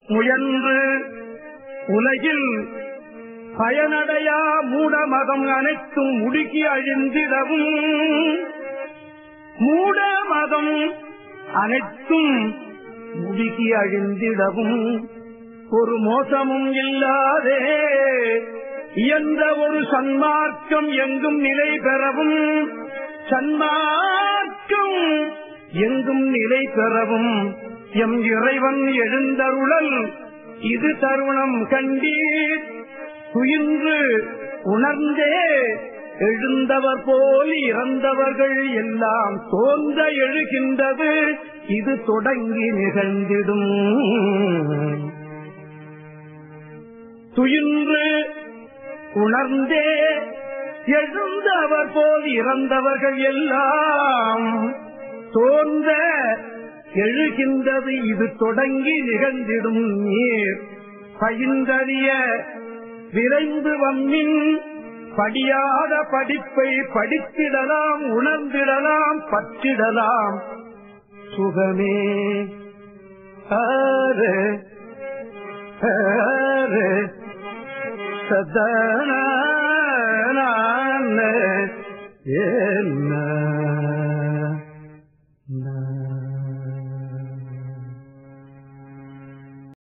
முயன்று உலகில் பயனடையா மூடமதம் அனைத்தும் முடுக்கி அழிந்திடவும் மூடமதம் அனைத்தும் முடுக்கி அழிந்திடவும் ஒரு மோசமும் இல்லாதே இயன்ற ஒரு சன்மார்க்கம் எங்கும் நிலை பெறவும் சன்மார்க்கம் எங்கும் நிலை பெறவும் எம் இறைவன் எழுந்தருளல் இது தருணம் கண்டீர் துயின்று உணர்ந்தே எழுந்தவர் போல் இறந்தவர்கள் எல்லாம் தோன்ற எழுகின்றது இது தொடங்கி நிகழ்ந்திடும். துயின்று உணர்ந்தே எழுந்தவர் போல் இறந்தவர்கள் எல்லாம் தோன்ற எழுகின்றது இது தொடங்கி நிகழ்ந்திடும். நீர் பயின்றறிய விரைந்து வம்மின் படியாத படிப்பை படித்திடலாம் உணர்ந்திடலாம் பற்றிடலாம் சுகமே. ஆரே ஆரே சதன என்ன